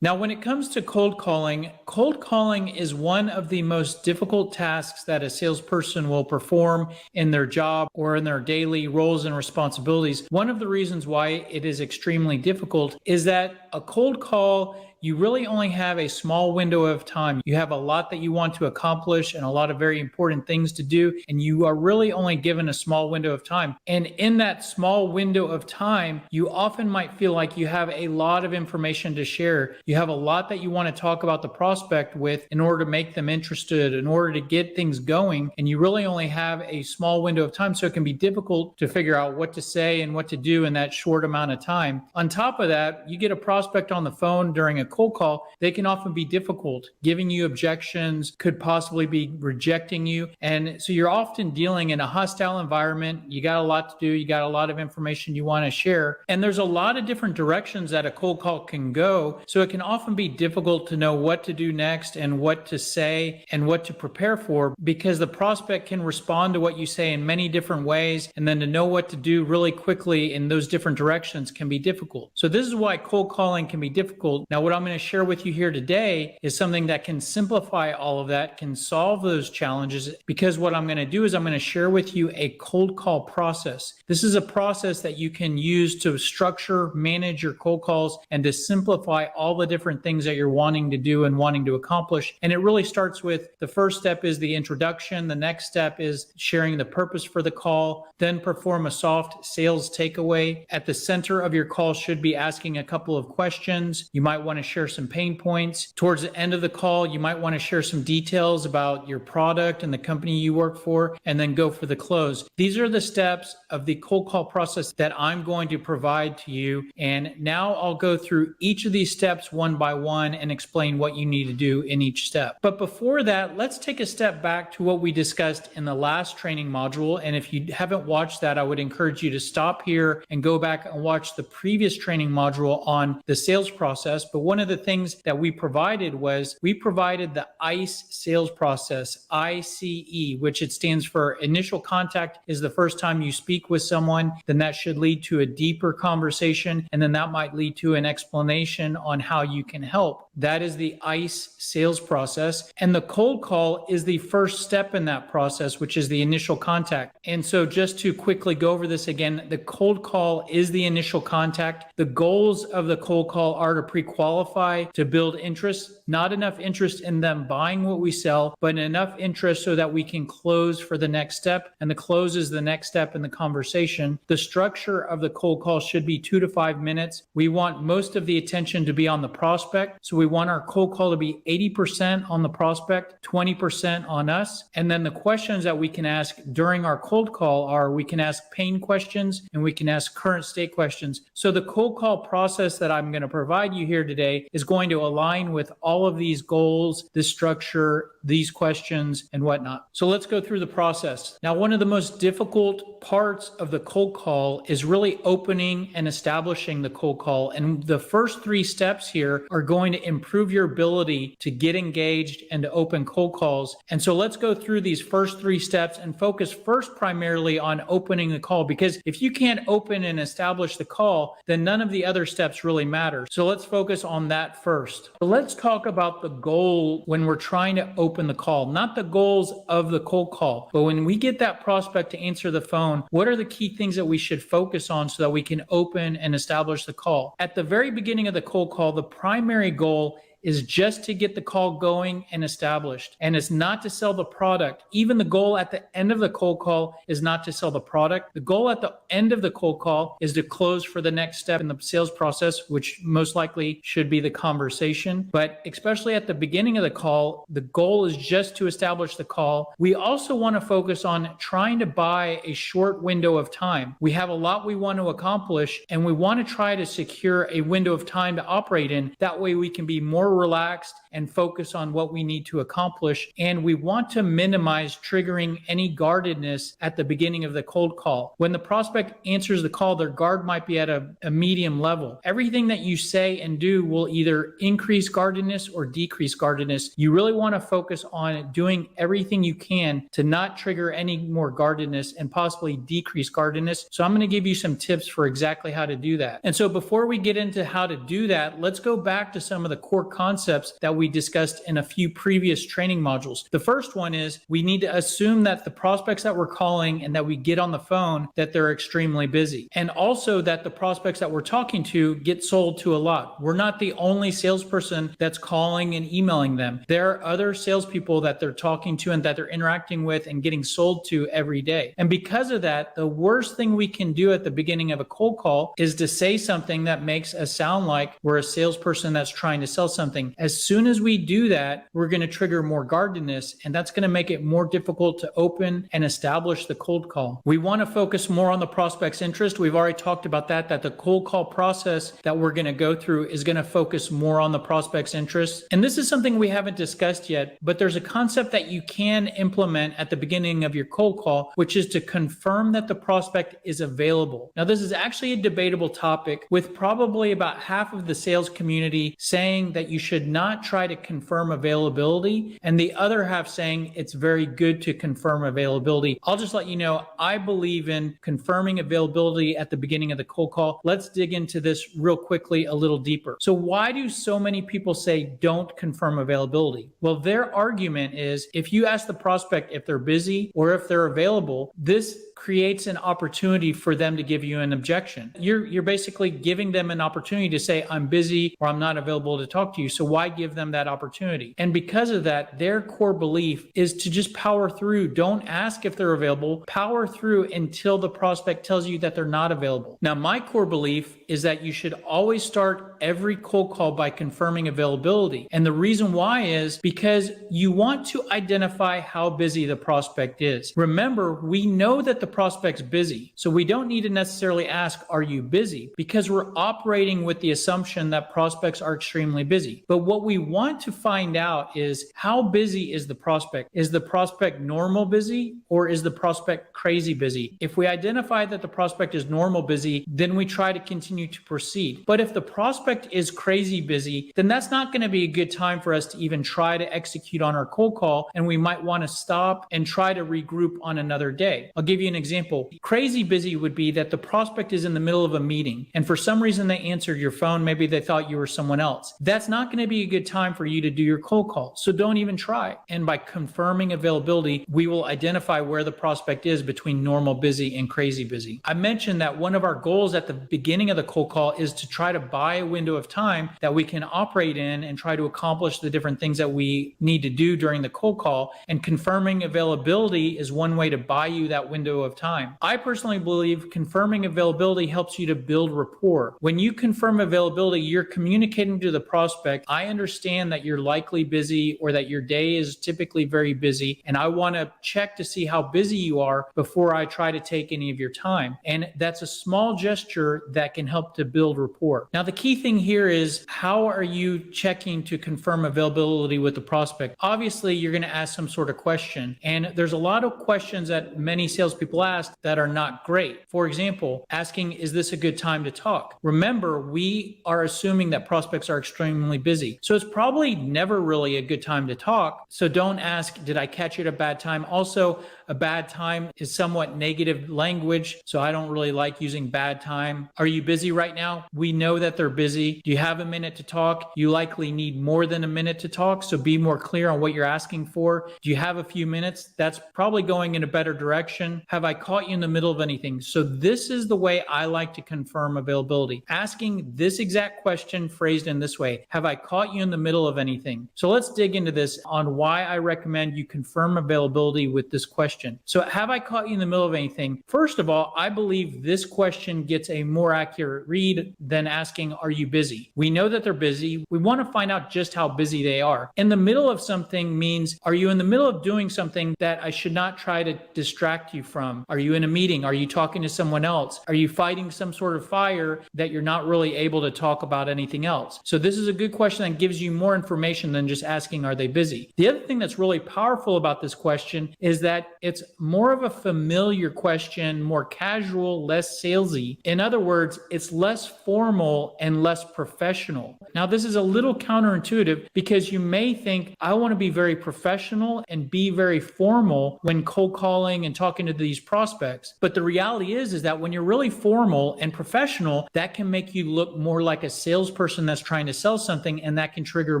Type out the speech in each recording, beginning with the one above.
Now, when it comes to cold calling is one of the most difficult tasks that a salesperson will perform in their job or in their daily roles and responsibilities. One of the reasons why it is extremely difficult is that a cold call, you really only have a small window of time. You have a lot that you want to accomplish and a lot of very important things to do, and you are really only given a small window of time. And in that small window of time, you often might feel like you have a lot of information to share. You have a lot that you want to talk about the prospect with in order to make them interested, in order to get things going, and you really only have a small window of time, so it can be difficult to figure out what to say and what to do in that short amount of time. On top of that, you get a prospect on the phone during a cold call, they can often be difficult, giving you objections, could possibly be rejecting you. And so you're often dealing in a hostile environment. You got a lot to do. You got a lot of information you want to share. And there's a lot of different directions that a cold call can go. So it can often be difficult to know what to do next and what to say and what to prepare for, because the prospect can respond to what you say in many different ways. And then to know what to do really quickly in those different directions can be difficult. So this is why cold calling can be difficult. Now, what I'm going to share with you here today is something that can simplify all of that, can solve those challenges, because what I'm going to do is I'm going to share with you a cold call process. This is a process that you can use to structure, manage your cold calls, and to simplify all the different things that you're wanting to do and wanting to accomplish. And it really starts with the first step is the introduction. The next step is sharing the purpose for the call, then perform a soft sales takeaway. At the center of your call should be asking a couple of questions. You might want to share some pain points. Towards the end of the call, you might want to share some details about your product and the company you work for, and then go for the close. These are the steps of the cold call process that I'm going to provide to you. And now I'll go through each of these steps one by one and explain what you need to do in each step. But before that, let's take a step back to what we discussed in the last training module. And if you haven't watched that, I would encourage you to stop here and go back and watch the previous training module on the sales process. But one of the things that we provided was we provided the ICE sales process, ICE, which it stands for initial contact is the first time you speak with someone, then that should lead to a deeper conversation, and then that might lead to an explanation on how you can help. That is the ICE sales process. And the cold call is the first step in that process, which is the initial contact. And so just to quickly go over this again, the cold call is the initial contact. The goals of the cold call are to pre-qualify, to build interest, not enough interest in them buying what we sell, but enough interest so that we can close for the next step. And the close is the next step in the conversation. The structure of the cold call should be 2 to 5 minutes. We want most of the attention to be on the prospect. So we want our cold call to be 80% on the prospect, 20% on us. And then the questions that we can ask during our cold call are we can ask pain questions and we can ask current state questions. So the cold call process that I'm going to provide you here today is going to align with all of these goals, this structure, these questions, and whatnot. So let's go through the process. Now, one of the most difficult parts of the cold call is really opening and establishing the cold call. And the first 3 steps here are going to improve your ability to get engaged and to open cold calls. And so let's go through these first 3 steps and focus first primarily on opening the call, because if you can't open and establish the call, then none of the other steps really matter. So let's focus on that first. So let's talk about the goal when we're trying to open the call, not the goals of the cold call, but when we get that prospect to answer the phone, what are the key things that we should focus on so that we can open and establish the call? At the very beginning of the cold call, the primary goal is just to get the call going and established. And it's not to sell the product. Even the goal at the end of the cold call is not to sell the product. The goal at the end of the cold call is to close for the next step in the sales process, which most likely should be the conversation. But especially at the beginning of the call, the goal is just to establish the call. We also want to focus on trying to buy a short window of time. We have a lot we want to accomplish, and we want to try to secure a window of time to operate in. That way we can be more more relaxed and focus on what we need to accomplish. And we want to minimize triggering any guardedness at the beginning of the cold call. When the prospect answers the call, their guard might be at a medium level. Everything that you say and do will either increase guardedness or decrease guardedness. You really want to focus on doing everything you can to not trigger any more guardedness and possibly decrease guardedness. So I'm going to give you some tips for exactly how to do that. And so before we get into how to do that, let's go back to some of the core concepts that we discussed in a few previous training modules. The first one is we need to assume that the prospects that we're calling and that we get on the phone, that they're extremely busy. And also that the prospects that we're talking to get sold to a lot. We're not the only salesperson that's calling and emailing them. There are other salespeople that they're talking to and that they're interacting with and getting sold to every day. And because of that, the worst thing we can do at the beginning of a cold call is to say something that makes us sound like we're a salesperson that's trying to sell something. As soon as we do that, we're going to trigger more guardedness, and that's going to make it more difficult to open and establish the cold call. We want to focus more on the prospect's interest. We've already talked about that the cold call process that we're going to go through is going to focus more on the prospect's interest. And this is something we haven't discussed yet, but there's a concept that you can implement at the beginning of your cold call, which is to confirm that the prospect is available. Now, this is actually a debatable topic, with probably about half of the sales community saying that you should not try to confirm availability, and the other half saying it's very good to confirm availability. I'll just let you know, I believe in confirming availability at the beginning of the cold call. Let's dig into this real quickly a little deeper. So why do so many people say don't confirm availability? Well, their argument is if you ask the prospect if they're busy or if they're available, this creates an opportunity for them to give you an objection. You're basically giving them an opportunity to say, I'm busy or I'm not available to talk to you. So why give them that opportunity? And because of that, their core belief is to just power through. Don't ask if they're available. Power through until the prospect tells you that they're not available. Now, my core belief is that you should always start every cold call by confirming availability. And the reason why is because you want to identify how busy the prospect is. Remember, we know that the prospect's busy, so we don't need to necessarily ask, are you busy? Because we're operating with the assumption that prospects are extremely busy. But what we want to find out is how busy is the prospect? Is the prospect normal busy or is the prospect crazy busy? If we identify that the prospect is normal busy, then we try to continue to proceed. But if the prospect is crazy busy, then that's not going to be a good time for us to even try to execute on our cold call, and we might want to stop and try to regroup on another day. I'll give you an example. Crazy busy would be that the prospect is in the middle of a meeting and for some reason they answered your phone. Maybe they thought you were someone else. That's not going to be a good time for you to do your cold call. So don't even try. And by confirming availability, we will identify where the prospect is between normal busy and crazy busy. I mentioned that one of our goals at the beginning of the cold call is to try to buy a window of time that we can operate in and try to accomplish the different things that we need to do during the cold call. And confirming availability is one way to buy you that window of time. I personally believe confirming availability helps you to build rapport. When you confirm availability, you're communicating to the prospect, I understand that you're likely busy or that your day is typically very busy, and I want to check to see how busy you are before I try to take any of your time. And that's a small gesture that can help to build rapport. Now, the key thing here is, how are you checking to confirm availability with the prospect? Obviously, you're going to ask some sort of question, and there's a lot of questions that many salespeople ask that are not great. For example, asking, is this a good time to talk? Remember, we are assuming that prospects are extremely busy. So it's probably never really a good time to talk. So don't ask, did I catch you at a bad time? Also, a bad time is somewhat negative language, so I don't really like using bad time. Are you busy right now? We know that they're busy. Do you have a minute to talk? You likely need more than a minute to talk, so be more clear on what you're asking for. Do you have a few minutes? That's probably going in a better direction. Have I caught you in the middle of anything? So this is the way I like to confirm availability. Asking this exact question phrased in this way: have I caught you in the middle of anything? So let's dig into this on why I recommend you confirm availability with this question. So have I caught you in the middle of anything? First of all, I believe this question gets a more accurate read than asking, are you busy? We know that they're busy. We want to find out just how busy they are. In the middle of something means, are you in the middle of doing something that I should not try to distract you from? from? Are you in a meeting? Are you talking to someone else? Are you fighting some sort of fire that you're not really able to talk about anything else? So this is a good question that gives you more information than just asking, are they busy? The other thing that's really powerful about this question is that it's more of a familiar question, more casual, less salesy. In other words, it's less formal and less professional. Now, this is a little counterintuitive because you may think, I want to be very professional and be very formal when cold calling and talking to these prospects. But the reality is that when you're really formal and professional, that can make you look more like a salesperson that's trying to sell something, and that can trigger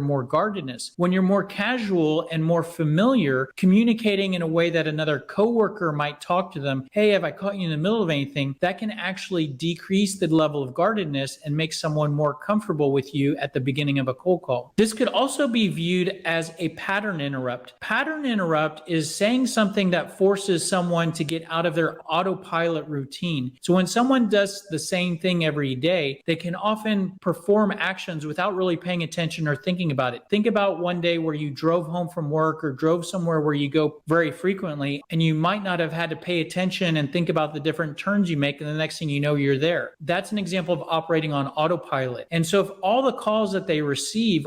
more guardedness. When you're more casual and more familiar, communicating in a way that another coworker might talk to them, hey, have I caught you in the middle of anything? That can actually decrease the level of guardedness and make someone more comfortable with you at the beginning of a cold call. This could also be viewed as a pattern interrupt. Pattern interrupt is saying something that forces someone to get out of their autopilot routine. So when someone does the same thing every day, they can often perform actions without really paying attention or thinking about it. Think about one day where you drove home from work or drove somewhere where you go very frequently, and you might not have had to pay attention and think about the different turns you make, and the next thing you know, you're there. That's an example of operating on autopilot. And so if all the calls that they receive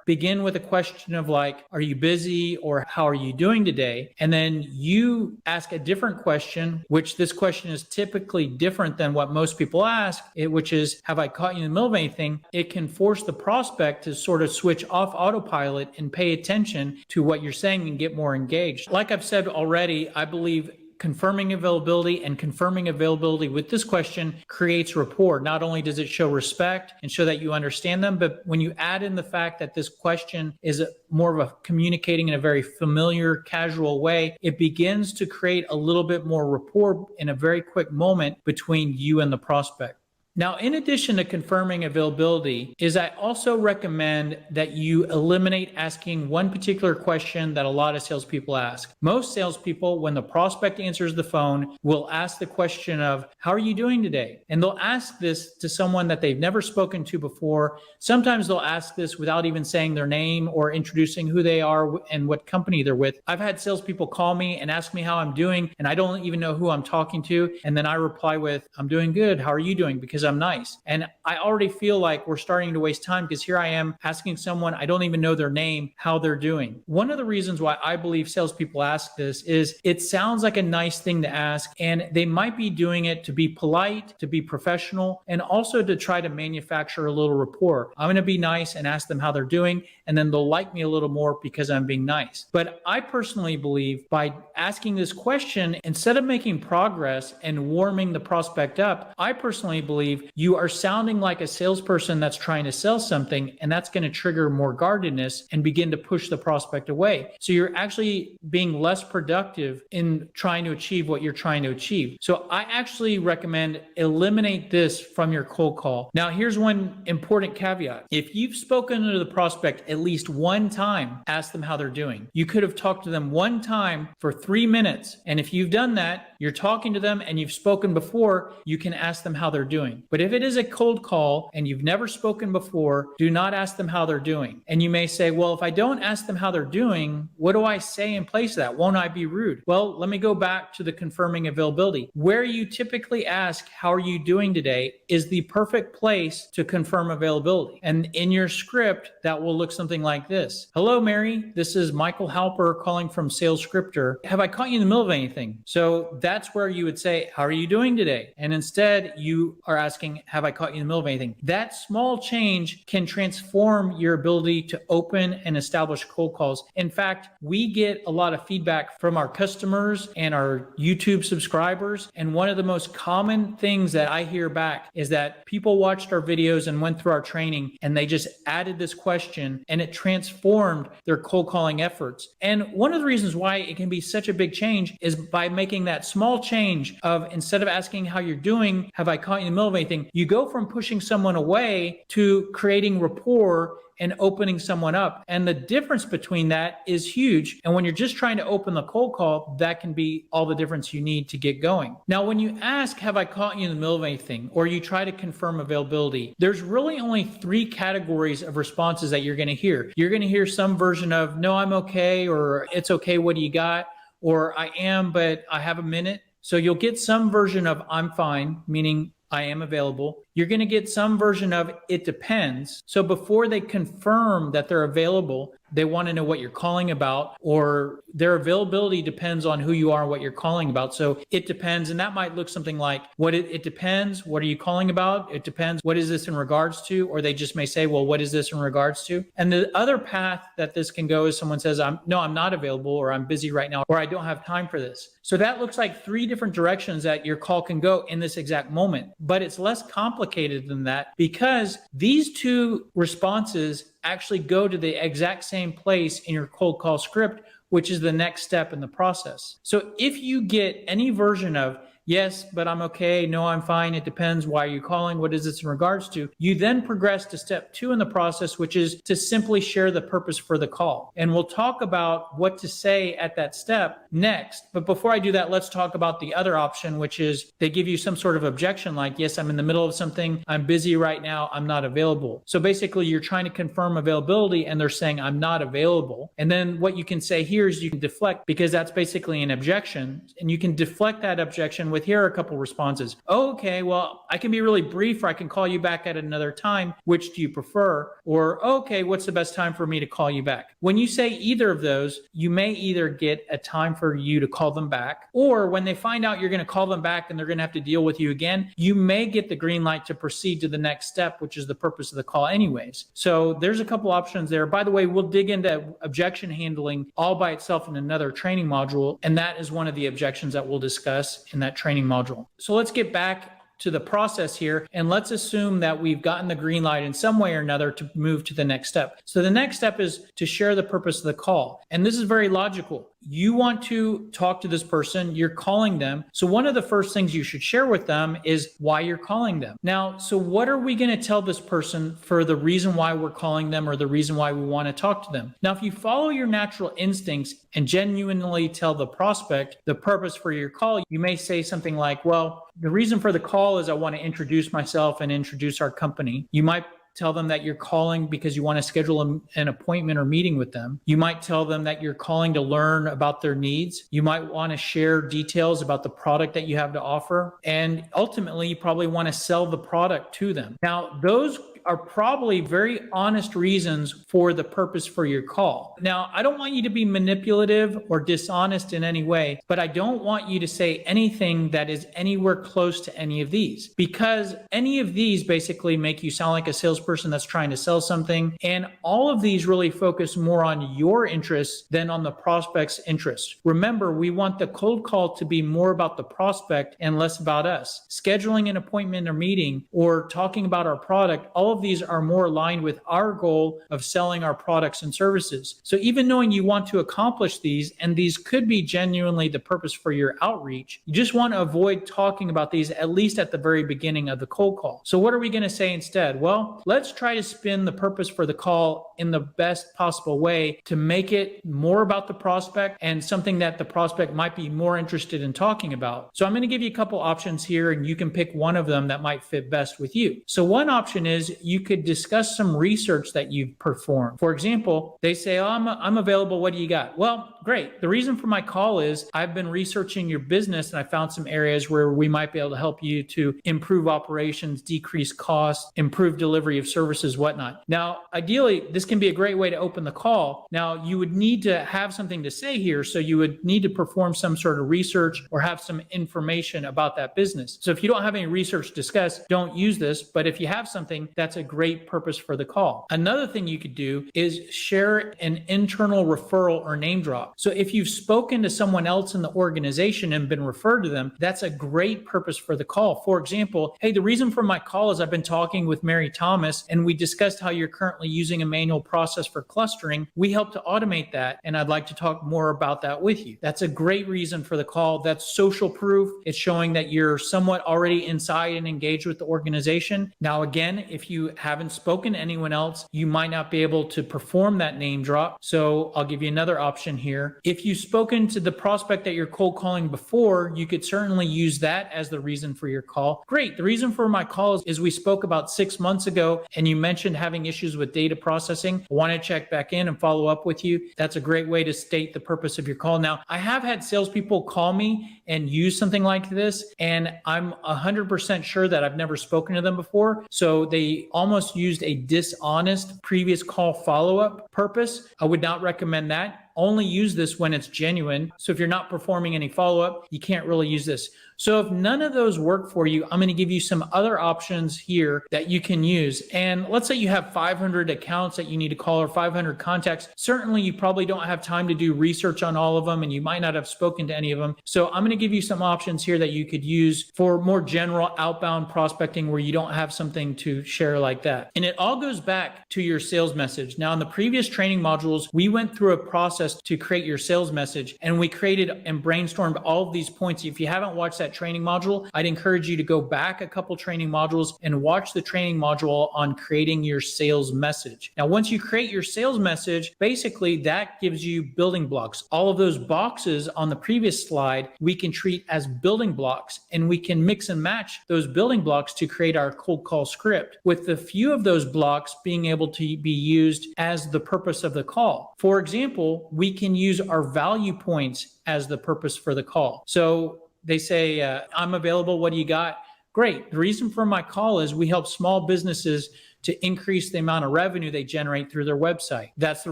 begin with a question of like, are you busy, or how are you doing today? And then you ask a different question, which this question is typically different than what most people ask, which is, have I caught you in the middle of anything? It can force the prospect to sort of switch off autopilot and pay attention to what you're saying and get more engaged. Like I've said already, I believe confirming availability with this question creates rapport. Not only does it show respect and show that you understand them, but when you add in the fact that this question is more of a communicating in a very familiar, casual way, it begins to create a little bit more rapport in a very quick moment between you and the prospect. Now, in addition to confirming availability, I also recommend that you eliminate asking one particular question that a lot of salespeople ask. Most salespeople, when the prospect answers the phone, will ask the question of, how are you doing today? And they'll ask this to someone that they've never spoken to before. Sometimes they'll ask this without even saying their name or introducing who they are and what company they're with. I've had salespeople call me and ask me how I'm doing, and I don't even know who I'm talking to. And then I reply with, I'm doing good. How are you doing? Because I'm nice. And I already feel like we're starting to waste time because here I am asking someone, I don't even know their name, how they're doing. One of the reasons why I believe salespeople ask this is it sounds like a nice thing to ask, and they might be doing it to be polite, to be professional, and also to try to manufacture a little rapport. I'm going to be nice and ask them how they're doing, and then they'll like me a little more because I'm being nice. But I personally believe by asking this question, instead of making progress and warming the prospect up, I personally believe you are sounding like a salesperson that's trying to sell something, and that's going to trigger more guardedness and begin to push the prospect away. So you're actually being less productive in trying to achieve what you're trying to achieve. So I actually recommend eliminate this from your cold call. Now, here's one important caveat. If you've spoken to the prospect at least one time, ask them how they're doing. You could have talked to them one time for 3 minutes. And if you've done that, you're talking to them and you've spoken before, you can ask them how they're doing. But if it is a cold call and you've never spoken before, do not ask them how they're doing. And you may say, well, if I don't ask them how they're doing, what do I say in place of that? Won't I be rude? Well, let me go back to the confirming availability. Where you typically ask, how are you doing today, is the perfect place to confirm availability. And in your script, that will look something like this. Hello, Mary. This is Michael Halper calling from Sales Scripter. Have I caught you in the middle of anything? So that's where you would say, how are you doing today? And instead, you are asking, have I caught you in the middle of anything? That small change can transform your ability to open and establish cold calls. In fact, we get a lot of feedback from our customers and our YouTube subscribers. And one of the most common things that I hear back is that people watched our videos and went through our training, and they just added this question and it transformed their cold calling efforts. And one of the reasons why it can be such a big change is by making that small change of, instead of asking how you're doing, have I caught you in the middle of anything, you go from pushing someone away to creating rapport and opening someone up. And the difference between that is huge. And when you're just trying to open the cold call, that can be all the difference you need to get going. Now, when you ask, have I caught you in the middle of anything, or you try to confirm availability, there's really only 3 categories of responses that you're going to hear. You're going to hear some version of, no, I'm okay, or it's okay, what do you got? Or I am, but I have a minute. So you'll get some version of I'm fine, meaning I am available. You're going to get some version of it depends. So before they confirm that they're available, they want to know what you're calling about, or their availability depends on who you are and what you're calling about. So it depends. And that might look something like it depends. What are you calling about? It depends. What is this in regards to? Or they just may say, well, what is this in regards to? And the other path that this can go is someone says, I'm not available, or I'm busy right now, or I don't have time for this. So that looks like 3 different directions that your call can go in this exact moment. But it's less complicated than that, because these 2 responses actually go to the exact same place in your cold call script, which is the next step in the process. So if you get any version of yes, but I'm okay, no, I'm fine, it depends, why are you calling, what is this in regards to, you then progress to step 2 in the process, which is to simply share the purpose for the call. And we'll talk about what to say at that step next. But before I do that, let's talk about the other option, which is they give you some sort of objection like, yes, I'm in the middle of something, I'm busy right now, I'm not available. So basically you're trying to confirm availability and they're saying I'm not available. And then what you can say here is you can deflect, because that's basically an objection, and you can deflect that objection with here are a couple responses. Oh, okay, well, I can be really brief, or I can call you back at another time. Which do you prefer? Or, okay, what's the best time for me to call you back? When you say either of those, you may either get a time for you to call them back, or when they find out you're going to call them back and they're going to have to deal with you again, you may get the green light to proceed to the next step, which is the purpose of the call anyways. So there's a couple options there. By the way, we'll dig into objection handling all by itself in another training module, and that is one of the objections that we'll discuss in that training module. So let's get back to the process here, and let's assume that we've gotten the green light in some way or another to move to the next step. So the next step is to share the purpose of the call. And this is very logical. You want to talk to this person, you're calling them. So one of the first things you should share with them is why you're calling them. Now, so what are we going to tell this person for the reason why we're calling them, or the reason why we want to talk to them? Now, if you follow your natural instincts and genuinely tell the prospect the purpose for your call, you may say something like, well, the reason for the call is I want to introduce myself and introduce our company. You might tell them that you're calling because you want to schedule an appointment or meeting with them. You might tell them that you're calling to learn about their needs. You might want to share details about the product that you have to offer. And ultimately, you probably want to sell the product to them. Now, those are probably very honest reasons for the purpose for your call. Now, I don't want you to be manipulative or dishonest in any way, but I don't want you to say anything that is anywhere close to any of these, because any of these basically make you sound like a salesperson that's trying to sell something. And all of these really focus more on your interests than on the prospect's interests. Remember, we want the cold call to be more about the prospect and less about us. Scheduling an appointment or meeting or talking about our product, all of these are more aligned with our goal of selling our products and services. So even knowing you want to accomplish these, and these could be genuinely the purpose for your outreach, you just want to avoid talking about these at least at the very beginning of the cold call. So what are we going to say instead? Well, let's try to spin the purpose for the call in the best possible way to make it more about the prospect and something that the prospect might be more interested in talking about. So I'm going to give you a couple options here, and you can pick one of them that might fit best with you. So one option is you could discuss some research that you've performed. For example, they say, oh, I'm available. What do you got? Well, great. The reason for my call is I've been researching your business and I found some areas where we might be able to help you to improve operations, decrease costs, improve delivery of services, whatnot. Now, ideally, this can be a great way to open the call. Now, you would need to have something to say here. So you would need to perform some sort of research or have some information about that business. So if you don't have any research to discuss, don't use this. But if you have something, that's a great purpose for the call. Another thing you could do is share an internal referral or name drop. So if you've spoken to someone else in the organization and been referred to them, that's a great purpose for the call. For example, hey, the reason for my call is I've been talking with Mary Thomas and we discussed how you're currently using a manual process for clustering. We help to automate that, and I'd like to talk more about that with you. That's a great reason for the call. That's social proof. It's showing that you're somewhat already inside and engaged with the organization. Now, again, if you haven't spoken to anyone else, you might not be able to perform that name drop. So I'll give you another option here. here. If you've spoken to the prospect that you're cold calling before, you could certainly use that as the reason for your call. Great. The reason for my call is we spoke about 6 months ago and you mentioned having issues with data processing. I want to check back in and follow up with you. That's a great way to state the purpose of your call. Now, I have had salespeople call me and use something like this, and I'm 100% sure that I've never spoken to them before. So they almost used a dishonest previous call follow-up purpose. I would not recommend that. Only use this when it's genuine. So if you're not performing any follow-up, you can't really use this. So if none of those work for you, I'm going to give you some other options here that you can use. And let's say you have 500 accounts that you need to call or 500 contacts. Certainly, you probably don't have time to do research on all of them, and you might not have spoken to any of them. So I'm going to give you some options here that you could use for more general outbound prospecting where you don't have something to share like that. And it all goes back to your sales message. Now, in the previous training modules, we went through a process to create your sales message, and we created and brainstormed all of these points. If you haven't watched that training module, I'd encourage you to go back a couple training modules and watch the training module on creating your sales message. Now, once you create your sales message, basically that gives you building blocks. All of those boxes on the previous slide, we can treat as building blocks, and we can mix and match those building blocks to create our cold call script, with a few of those blocks being able to be used as the purpose of the call. For example, we can use our value points as the purpose for the call. So they say, I'm available. What do you got? Great. The reason for my call is we help small businesses to increase the amount of revenue they generate through their website. That's the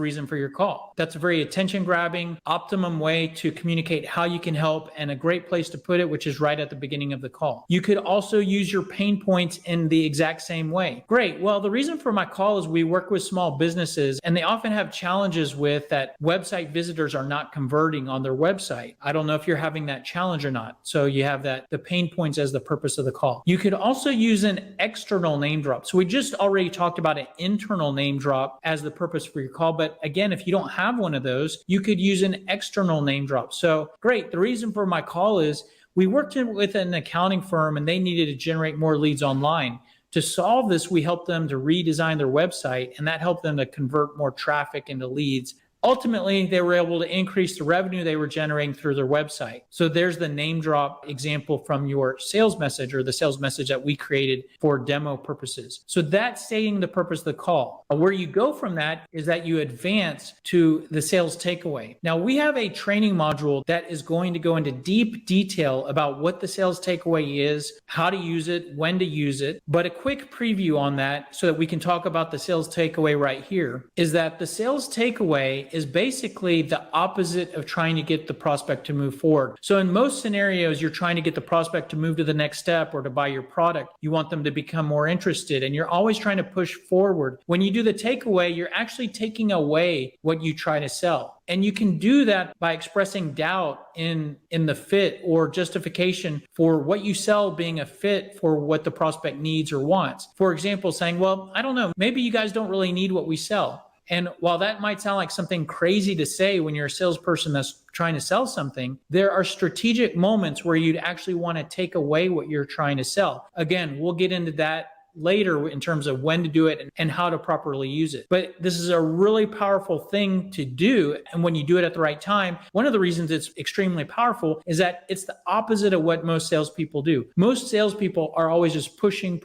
reason for your call. That's a very attention-grabbing, optimum way to communicate how you can help, and a great place to put it, which is right at the beginning of the call. You could also use your pain points in the exact same way. Great. Well, the reason for my call is we work with small businesses, and they often have challenges with that website visitors are not converting on their website. I don't know if you're having that challenge or not. So you have the pain points as the purpose of the call. You could also use an external name drop. So we just already talked about an internal name drop as the purpose for your call. But again, if you don't have one of those, you could use an external name drop. So great. The reason for my call is we worked with an accounting firm and they needed to generate more leads online. To solve this, we helped them to redesign their website, and that helped them to convert more traffic into leads. Ultimately, they were able to increase the revenue they were generating through their website. So there's the name drop example from your sales message, or the sales message that we created for demo purposes. So that's stating the purpose of the call. Where you go from that is that you advance to the sales takeaway. Now, we have a training module that is going to go into deep detail about what the sales takeaway is, how to use it, when to use it. But a quick preview on that so that we can talk about the sales takeaway right here is that the sales takeaway is basically the opposite of trying to get the prospect to move forward. So in most scenarios, you're trying to get the prospect to move to the next step or to buy your product. You want them to become more interested, and you're always trying to push forward. When you do the takeaway, you're actually taking away what you try to sell. And you can do that by expressing doubt in the fit or justification for what you sell being a fit for what the prospect needs or wants. For example, saying, well, I don't know, maybe you guys don't really need what we sell. And while that might sound like something crazy to say when you're a salesperson that's trying to sell something, there are strategic moments where you'd actually want to take away what you're trying to sell. Again, we'll get into that later in terms of when to do it and how to properly use it. But this is a really powerful thing to do. And when you do it at the right time, one of the reasons it's extremely powerful is that it's the opposite of what most salespeople do. Most salespeople are always just pushing,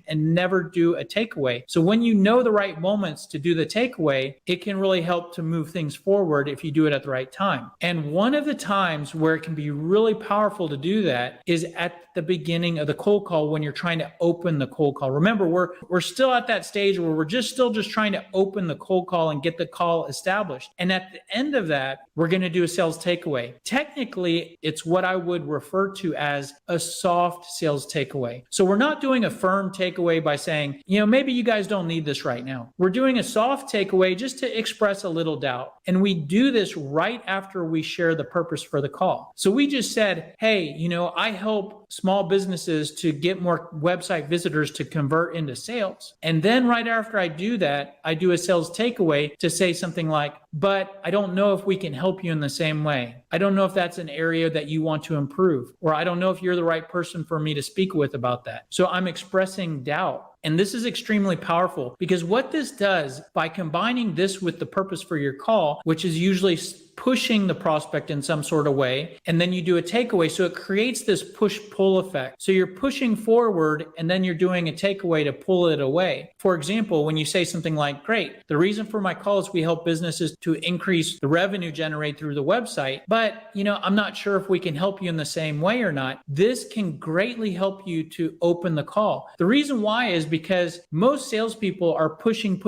and never do a takeaway. So when you know the right moments to do the takeaway, it can really help to move things forward if you do it at the right time. And one of the times where it can be really powerful to do that is at the beginning of the cold call when you're trying to open the cold call. Remember, we're still at that stage where we're still trying to open the cold call and get the call established. And at the end of that, we're going to do a sales takeaway. Technically, it's what I would refer to as a soft sales takeaway. So we're not doing a firm takeaway by saying, maybe you guys don't need this right now. We're doing a soft takeaway just to express a little doubt. And we do this right after we share the purpose for the call. So we just said, hey, I help small businesses to get more website visitors to convert into sales. And then right after I do that, I do a sales takeaway to say something like, but I don't know if we can help you in the same way. I don't know if that's an area that you want to improve, or I don't know if you're the right person for me to speak with about that. So I'm expressing doubt. And this is extremely powerful because what this does by combining this with the purpose for your call, which is usually pushing the prospect in some sort of way, and then you do a takeaway. So it creates this push-pull effect. So you're pushing forward, and then you're doing a takeaway to pull it away. For example, when you say something like, great, the reason for my call is we help businesses to increase the revenue generated through the website, but I'm not sure if we can help you in the same way or not. This can greatly help you to open the call. The reason why is because most salespeople are pushing.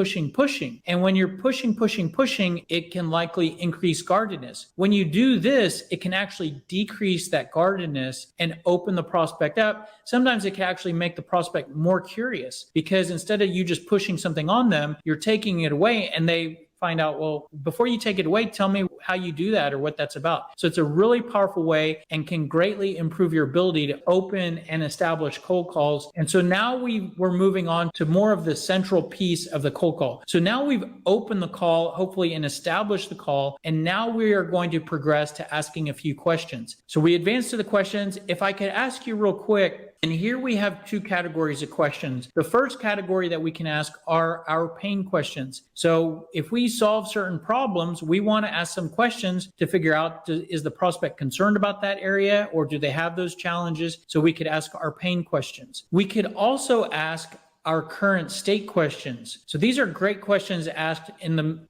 And when you're pushing, it can likely increase guardedness. When you do this, it can actually decrease that guardedness and open the prospect up. Sometimes it can actually make the prospect more curious, because instead of you just pushing something on them, you're taking it away, and they find out, well, before you take it away, tell me how you do that or what that's about. So it's a really powerful way and can greatly improve your ability to open and establish cold calls. And so now we're moving on to more of the central piece of the cold call. So now we've opened the call, hopefully, and established the call. And now we are going to progress to asking a few questions. So we advance to the questions. If I could ask you real quick, and here we have two categories of questions. The first category that we can ask are our pain questions. So if we solve certain problems, we want to ask some questions to figure out, is the prospect concerned about that area, or do they have those challenges? So we could ask our pain questions. We could also ask our current state questions. So these are great questions asked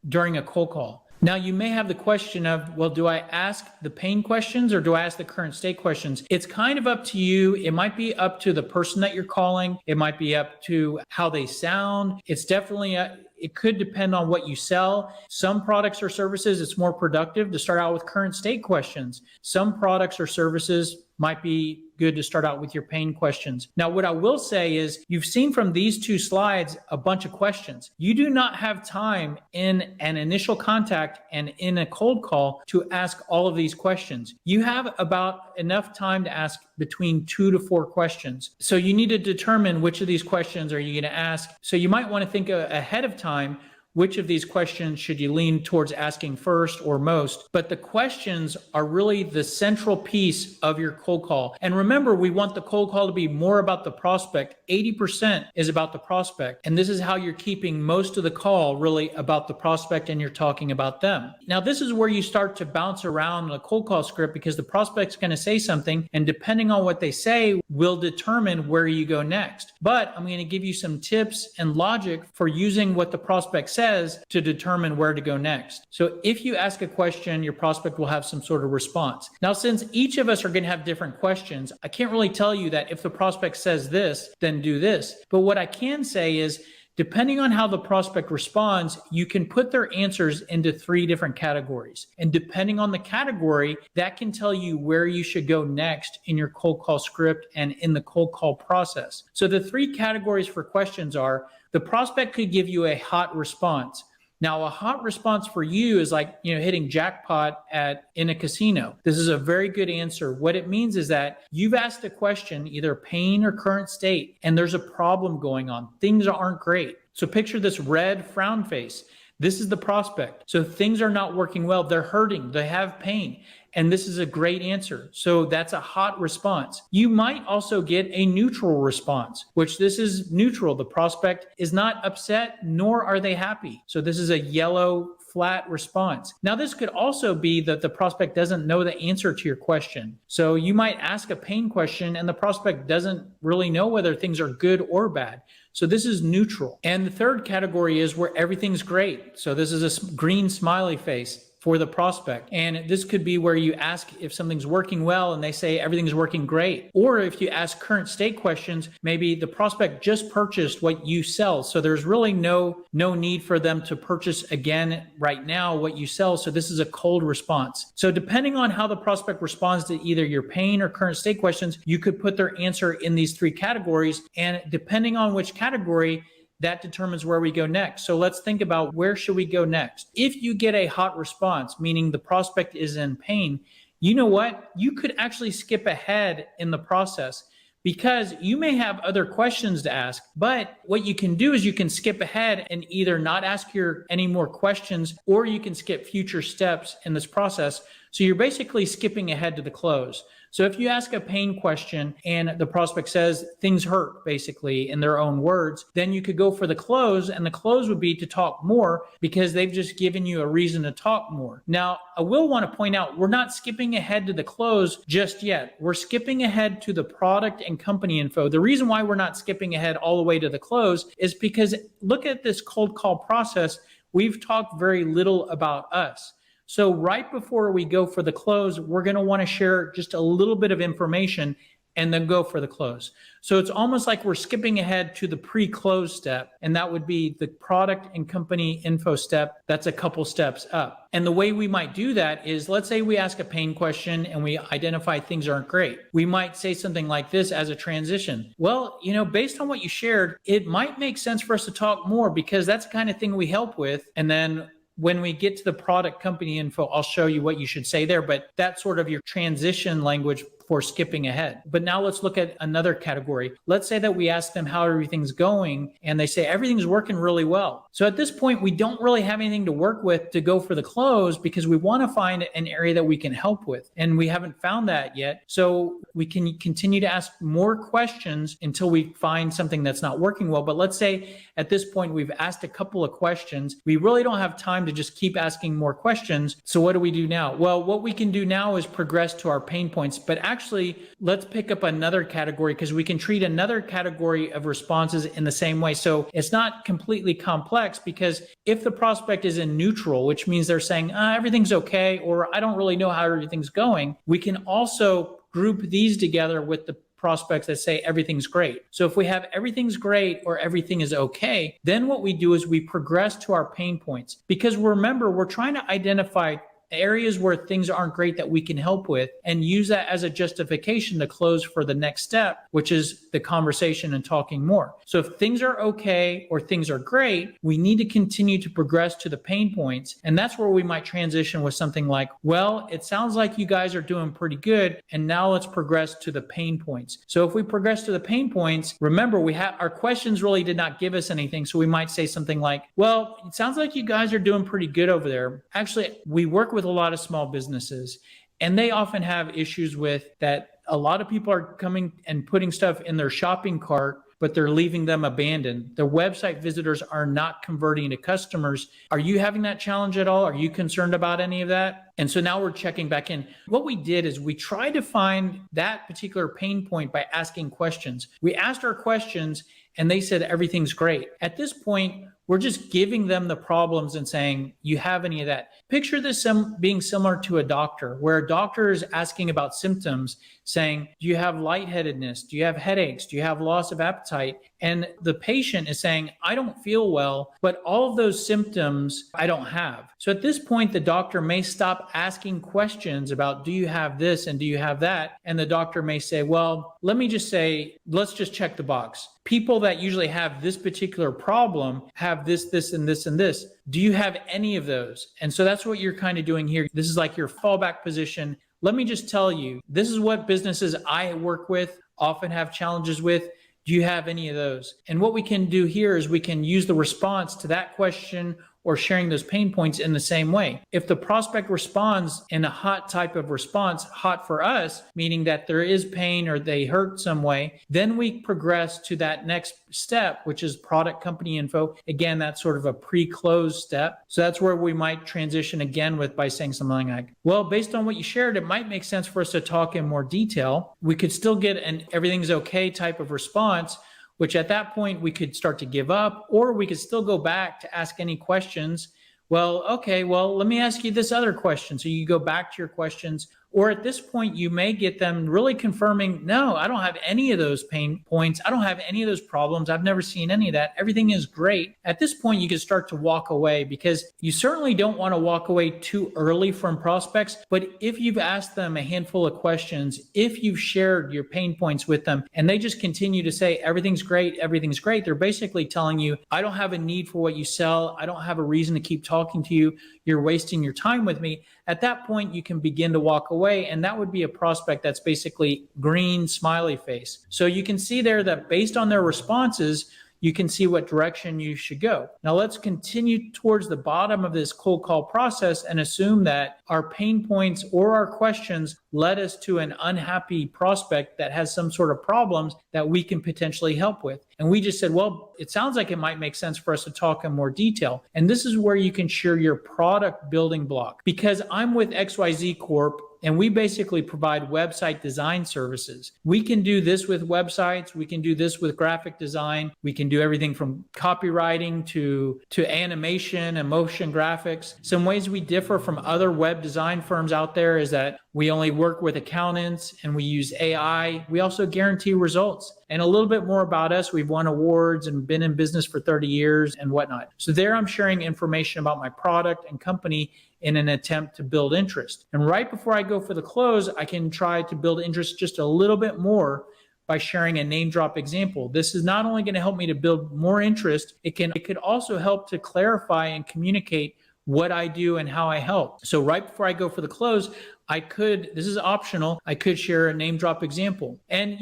during a cold call. Now, you may have the question of, well, do I ask the pain questions or do I ask the current state questions? It's kind of up to you. It might be up to the person that you're calling. It might be up to how they sound. It's definitely it could depend on what you sell. Some products or services, it's more productive to start out with current state questions. Some products or services might be good to start out with your pain questions. Now, what I will say is, you've seen from these two slides a bunch of questions. You do not have time in an initial contact and in a cold call to ask all of these questions. You have about enough time to ask between 2 to 4 questions. So you need to determine which of these questions are you going to ask. So you might want to think ahead of time, which of these questions should you lean towards asking first or most? But the questions are really the central piece of your cold call. And remember, we want the cold call to be more about the prospect. 80% is about the prospect. And this is how you're keeping most of the call really about the prospect, and you're talking about them. Now, this is where you start to bounce around a cold call script, because the prospect's going to say something, and depending on what they say will determine where you go next. But I'm going to give you some tips and logic for using what the prospect says to determine where to go next. So if you ask a question, your prospect will have some sort of response. Now, since each of us are going to have different questions, I can't really tell you that if the prospect says this, then do this. But what I can say is, depending on how the prospect responds, you can put their answers into 3 different categories. And depending on the category, that can tell you where you should go next in your cold call script and in the cold call process. So the 3 categories for questions are, the prospect could give you a hot response. Now, a hot response for you is like, hitting jackpot in a casino. This is a very good answer. What it means is that you've asked a question, either pain or current state, and there's a problem going on. Things aren't great. So picture this red frown face. This is the prospect. So things are not working well. They're hurting. They have pain. And this is a great answer. So that's a hot response. You might also get a neutral response, which this is neutral. The prospect is not upset, nor are they happy. So this is a yellow flat response. Now, this could also be that the prospect doesn't know the answer to your question. So you might ask a pain question and the prospect doesn't really know whether things are good or bad. So this is neutral. And the third category is where everything's great. So this is a green smiley face for the prospect. And this could be where you ask if something's working well and they say everything's working great. Or if you ask current state questions, maybe the prospect just purchased what you sell. So there's really no need for them to purchase again right now what you sell. So this is a cold response. So depending on how the prospect responds to either your pain or current state questions, you could put their answer in these 3 categories. And depending on which category, that determines where we go next. So let's think about, where should we go next? If you get a hot response, meaning the prospect is in pain, you know what? You could actually skip ahead in the process, because you may have other questions to ask. But what you can do is you can skip ahead and either not ask any more questions, or you can skip future steps in this process. So you're basically skipping ahead to the close. So if you ask a pain question and the prospect says things hurt, basically in their own words, then you could go for the close, and the close would be to talk more because they've just given you a reason to talk more. Now, I will want to point out, we're not skipping ahead to the close just yet. We're skipping ahead to the product and company info. The reason why we're not skipping ahead all the way to the close is because look at this cold call process. We've talked very little about us. So right before we go for the close, we're going to want to share just a little bit of information and then go for the close. So it's almost like we're skipping ahead to the pre-close step, and that would be the product and company info step. That's a couple steps up. And the way we might do that is, let's say we ask a pain question and we identify things aren't great. We might say something like this as a transition. Well, based on what you shared, it might make sense for us to talk more because that's the kind of thing we help with. And then when we get to the product company info, I'll show you what you should say there, but that's sort of your transition language for skipping ahead. But now let's look at another category. Let's say that we ask them how everything's going and they say everything's working really well. So at this point, we don't really have anything to work with to go for the close because we want to find an area that we can help with. And we haven't found that yet. So we can continue to ask more questions until we find something that's not working well. But let's say at this point, we've asked a couple of questions. We really don't have time to just keep asking more questions. So what do we do now? Well, what we can do now is progress to our pain points, but actually, let's pick up another category because we can treat another category of responses in the same way. So it's not completely complex because if the prospect is in neutral, which means they're saying, everything's okay, or I don't really know how everything's going, we can also group these together with the prospects that say everything's great. So if we have everything's great or everything is okay, then what we do is we progress to our pain points. Because remember, we're trying to identify areas where things aren't great that we can help with and use that as a justification to close for the next step, which is the conversation and talking more. So if things are okay or things are great, we need to continue to progress to the pain points. And that's where we might transition with something like, well, it sounds like you guys are doing pretty good. And now let's progress to the pain points. So if we progress to the pain points, remember, our questions really did not give us anything. So we might say something like, well, it sounds like you guys are doing pretty good over there. Actually, we work with a lot of small businesses, and they often have issues with that. A lot of people are coming and putting stuff in their shopping cart, but they're leaving them abandoned. Their website visitors are not converting to customers. Are you having that challenge at all? Are you concerned about any of that? And so now we're checking back in. What we did is we tried to find that particular pain point by asking questions. We asked our questions and they said everything's great. At this point, we're just giving them the problems and saying, you have any of that? Picture this being similar to a doctor, where a doctor is asking about symptoms, saying, do you have lightheadedness? Do you have headaches? Do you have loss of appetite? And the patient is saying, I don't feel well, but all of those symptoms I don't have. So at this point, the doctor may stop asking questions about, do you have this and do you have that? And the doctor may say, well, let's just check the box. People that usually have this particular problem have this, this, and this, and this. Do you have any of those? And so that's what you're kind of doing here. This is like your fallback position. Let me just tell you, this is what businesses I work with often have challenges with. Do you have any of those? And what we can do here is we can use the response to that question or sharing those pain points in the same way. If the prospect responds in a hot type of response, hot for us, meaning that there is pain or they hurt some way, then we progress to that next step, which is product company info. Again, that's sort of a pre-close step. So that's where we might transition again by saying something like, well, based on what you shared, it might make sense for us to talk in more detail. We could still get an everything's okay type of response, which at that point we could start to give up, or we could still go back to ask any questions. Well, okay, let me ask you this other question. So you go back to your questions, or at this point, you may get them really confirming, no, I don't have any of those pain points. I don't have any of those problems. I've never seen any of that. Everything is great. At this point, you can start to walk away, because you certainly don't want to walk away too early from prospects. But if you've asked them a handful of questions, if you've shared your pain points with them, and they just continue to say, everything's great, they're basically telling you, I don't have a need for what you sell. I don't have a reason to keep talking to you. You're wasting your time with me. At that point, you can begin to walk away, and that would be a prospect that's basically green smiley face. So you can see there that based on their responses, you can see what direction you should go. Now let's continue towards the bottom of this cold call process and assume that our pain points or our questions led us to an unhappy prospect that has some sort of problems that we can potentially help with. And we just said, well, it sounds like it might make sense for us to talk in more detail. And this is where you can share your product building block. Because I'm with XYZ Corp, and we basically provide website design services. We can do this with websites. We can do this with graphic design. We can do everything from copywriting to animation and motion graphics. Some ways we differ from other web design firms out there is that we only work with accountants and we use AI. We also guarantee results. And a little bit more about us. We've won awards and been in business for 30 years and whatnot. So there I'm sharing information about my product and company in an attempt to build interest. And right before I go for the close, I can try to build interest just a little bit more by sharing a name drop example. This is not only going to help me to build more interest, it could also help to clarify and communicate what I do and how I help. So right before I go for the close, this is optional, I could share a name drop example. And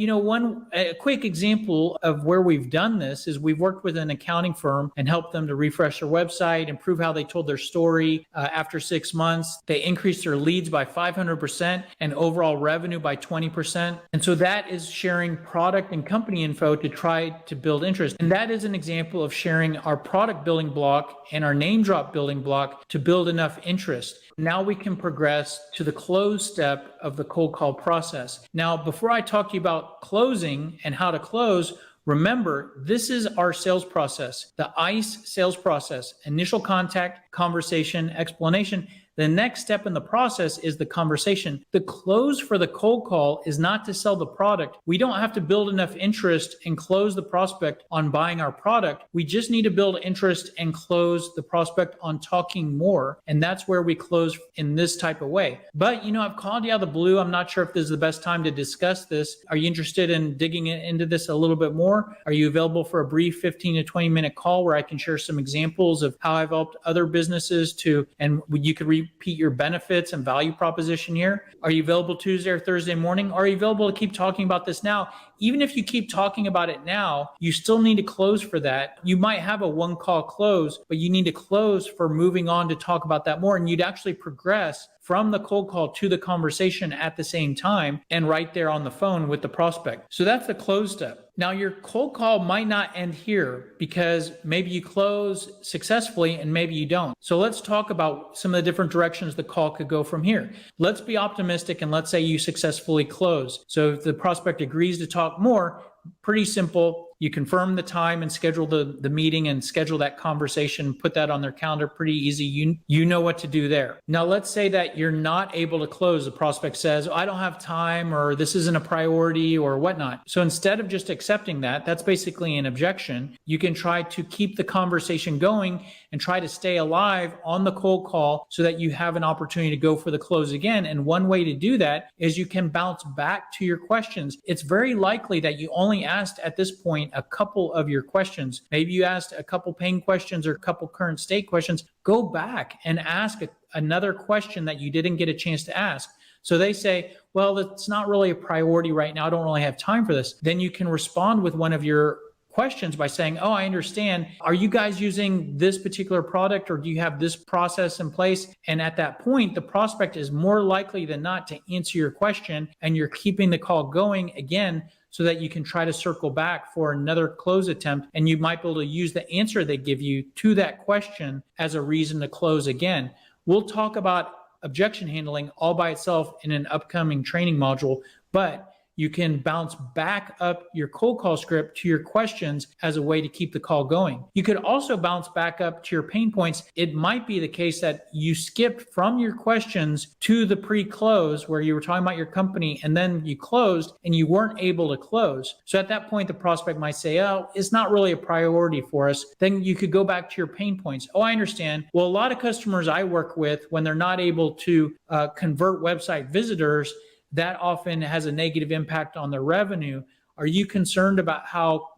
a quick example of where we've done this is we've worked with an accounting firm and helped them to refresh their website, improve how they told their story. After 6 months, they increased their leads by 500% and overall revenue by 20%. And so that is sharing product and company info to try to build interest. And that is an example of sharing our product building block and our name drop building block to build enough interest. Now we can progress to the close step of the cold call process. Now, before I talk to you about closing and how to close, remember, this is our sales process, the ICE sales process: initial contact, conversation, explanation. The next step in the process is the conversation. The close for the cold call is not to sell the product. We don't have to build enough interest and close the prospect on buying our product. We just need to build interest and close the prospect on talking more. And that's where we close in this type of way. But, I've called you out of the blue. I'm not sure if this is the best time to discuss this. Are you interested in digging into this a little bit more? Are you available for a brief 15 to 20 minute call where I can share some examples of how I've helped other businesses and you could repeat your benefits and value proposition here? Are you available Tuesday or Thursday morning? Are you available to keep talking about this now? Even if you keep talking about it now, you still need to close for that. You might have a one call close, but you need to close for moving on to talk about that more. And you'd actually progress from the cold call to the conversation at the same time and right there on the phone with the prospect. So that's the close step. Now, your cold call might not end here because maybe you close successfully and maybe you don't. So let's talk about some of the different directions the call could go from here. Let's be optimistic and let's say you successfully close. So if the prospect agrees to talk more, pretty simple. You confirm the time and schedule the meeting and schedule that conversation, put that on their calendar. Pretty easy. You know what to do there. Now, let's say that you're not able to close. The prospect says, I don't have time, or this isn't a priority, or whatnot. So instead of just accepting that, that's basically an objection. You can try to keep the conversation going and try to stay alive on the cold call so that you have an opportunity to go for the close again. And one way to do that is you can bounce back to your questions. It's very likely that you only asked at this point a couple of your questions. Maybe you asked a couple pain questions or a couple current state questions. Go back and ask another question that you didn't get a chance to ask. So they say, well, that's not really a priority right now. I don't really have time for this. Then you can respond with one of your questions by saying, oh, I understand. Are you guys using this particular product, or do you have this process in place? And at that point, the prospect is more likely than not to answer your question, and you're keeping the call going again so that you can try to circle back for another close attempt. And you might be able to use the answer they give you to that question as a reason to close again. We'll talk about objection handling all by itself in an upcoming training module, but you can bounce back up your cold call script to your questions as a way to keep the call going. You could also bounce back up to your pain points. It might be the case that you skipped from your questions to the pre-close where you were talking about your company, and then you closed and you weren't able to close. So at that point, the prospect might say, oh, it's not really a priority for us. Then you could go back to your pain points. Oh, I understand. Well, a lot of customers I work with, when they're not able to convert website visitors, that often has a negative impact on their revenue. Are you concerned about how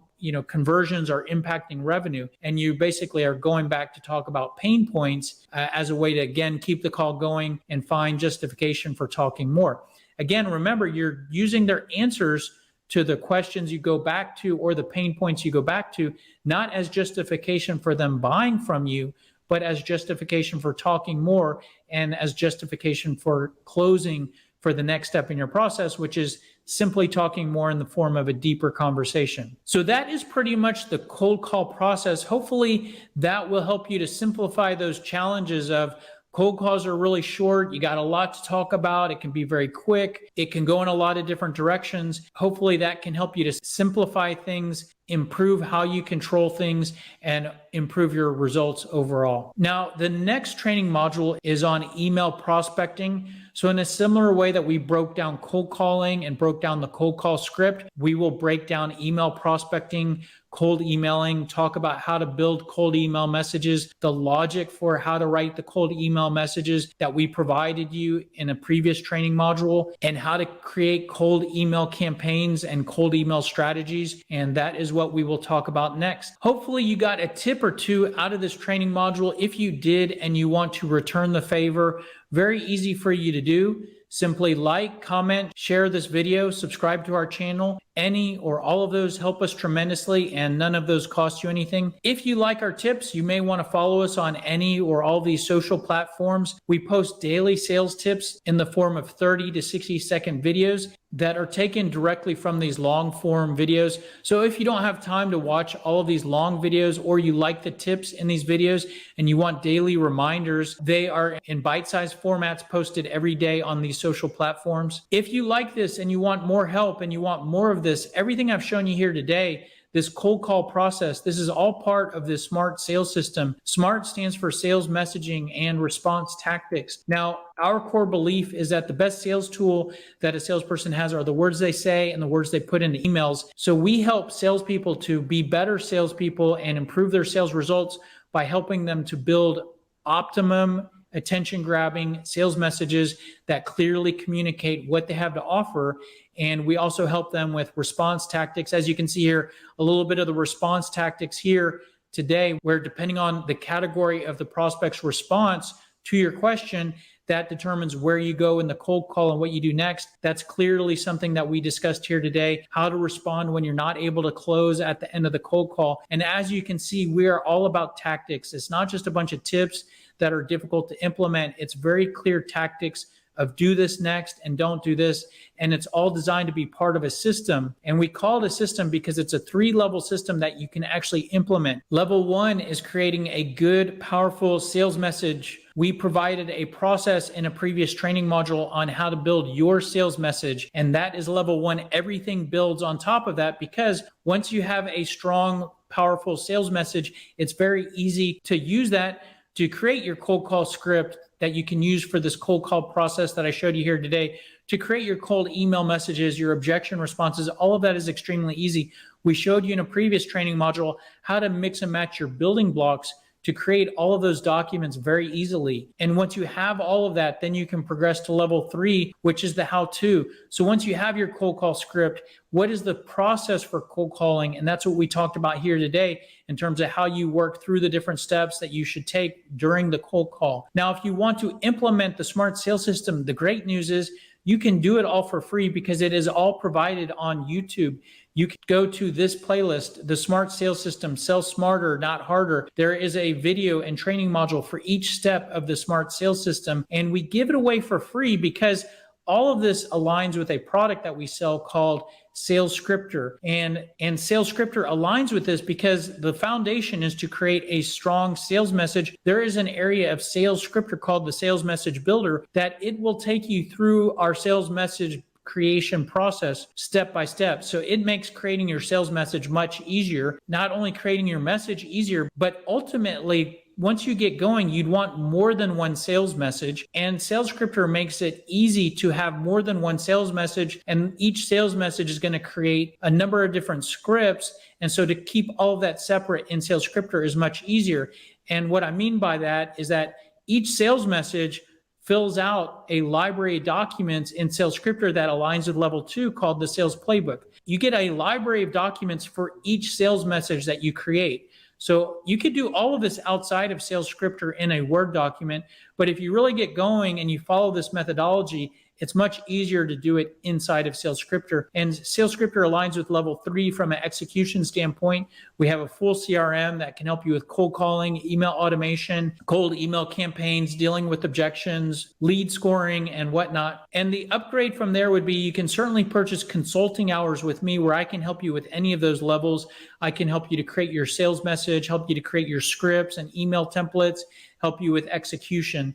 conversions are impacting revenue? And you basically are going back to talk about pain points as a way to, again, keep the call going and find justification for talking more. Again, remember, you're using their answers to the questions you go back to or the pain points you go back to, not as justification for them buying from you, but as justification for talking more and as justification for closing for the next step in your process, which is simply talking more in the form of a deeper conversation. So that is pretty much the cold call process. Hopefully that will help you to simplify those challenges of cold calls are really short. You got a lot to talk about. It can be very quick. It can go in a lot of different directions. Hopefully that can help you to simplify things, improve how you control things, and improve your results overall. Now, the next training module is on email prospecting. So in a similar way that we broke down cold calling and broke down the cold call script, we will break down email prospecting, cold emailing, talk about how to build cold email messages, the logic for how to write the cold email messages that we provided you in a previous training module, and how to create cold email campaigns and cold email strategies. And that is what we will talk about next. Hopefully you got a tip or two out of this training module. If you did and you want to return the favor, very easy for you to do. Simply like, comment, share this video, subscribe to our channel. Any or all of those help us tremendously, and none of those cost you anything. If you like our tips, you may want to follow us on any or all these social platforms. We post daily sales tips in the form of 30 to 60 second videos that are taken directly from these long form videos. So if you don't have time to watch all of these long videos, or you like the tips in these videos and you want daily reminders, they are in bite-sized formats posted every day on these social platforms. If you like this and you want more help and you want more of this, everything I've shown you here today, this cold call process, this is all part of the SMART sales system. SMART stands for sales messaging and response tactics. Now, our core belief is that the best sales tool that a salesperson has are the words they say and the words they put into emails. So we help salespeople to be better salespeople and improve their sales results by helping them to build optimum attention-grabbing sales messages that clearly communicate what they have to offer. And we also help them with response tactics. As you can see here, a little bit of the response tactics here today, where depending on the category of the prospect's response to your question, that determines where you go in the cold call and what you do next. That's clearly something that we discussed here today, how to respond when you're not able to close at the end of the cold call. And as you can see, we are all about tactics. It's not just a bunch of tips that are difficult to implement. It's very clear tactics of do this next and don't do this. And it's all designed to be part of a system. And we call it a system because it's a 3-level system that you can actually implement. Level 1 is creating a good, powerful sales message. We provided a process in a previous training module on how to build your sales message. And that is level 1. Everything builds on top of that, because once you have a strong, powerful sales message, it's very easy to use that to create your cold call script that you can use for this cold call process that I showed you here today, to create your cold email messages, your objection responses. All of that is extremely easy. We showed you in a previous training module how to mix and match your building blocks to create all of those documents very easily. And once you have all of that, then you can progress to level 3, which is the how-to. So once you have your cold call script, what is the process for cold calling? And that's what we talked about here today in terms of how you work through the different steps that you should take during the cold call. Now, if you want to implement the SMART sales system, the great news is you can do it all for free because it is all provided on YouTube. You can go to this playlist, the SMART sales system, sell smarter, not harder. There is a video and training module for each step of the SMART sales system. And we give it away for free because all of this aligns with a product that we sell called Sales Scripter. And Sales Scripter aligns with this because the foundation is to create a strong sales message. There is an area of Sales Scripter called the Sales Message Builder that it will take you through our sales message creation process step by step. So it makes creating your sales message much easier, not only creating your message easier, but ultimately, once you get going, you'd want more than one sales message, and Sales Scripter makes it easy to have more than one sales message, and each sales message is going to create a number of different scripts. And so to keep all of that separate in Sales Scripter is much easier. And what I mean by that is that each sales message fills out a library of documents in Sales Scripter that aligns with level 2 called the Sales Playbook. You get a library of documents for each sales message that you create. So you could do all of this outside of Sales Scripter in a Word document, but if you really get going and you follow this methodology, it's much easier to do it inside of SalesScripter. And SalesScripter aligns with level 3 from an execution standpoint. We have a full CRM that can help you with cold calling, email automation, cold email campaigns, dealing with objections, lead scoring, and whatnot. And the upgrade from there would be you can certainly purchase consulting hours with me where I can help you with any of those levels. I can help you to create your sales message, help you to create your scripts and email templates, help you with execution.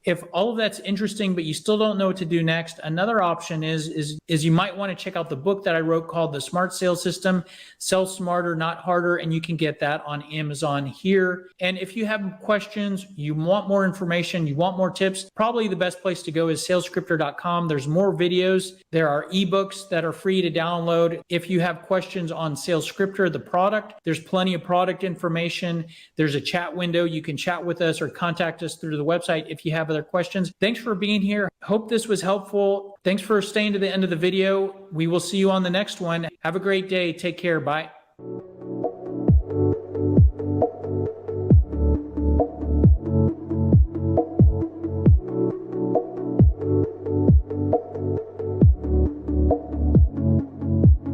If all of that's interesting, but you still don't know what to do next, another option is you might want to check out the book that I wrote called The Smart Sales System, Sell Smarter, Not Harder, and you can get that on Amazon here. And if you have questions, you want more information, you want more tips, probably the best place to go is salescripter.com. There's more videos. There are ebooks that are free to download. If you have questions on SalesScripter, the product, there's plenty of product information. There's a chat window. You can chat with us or contact us through the website if you have other questions. Thanks for being here. Hope this was helpful. Thanks for staying to the end of the video. We will see you on the next one. Have a great day. Take care. Bye.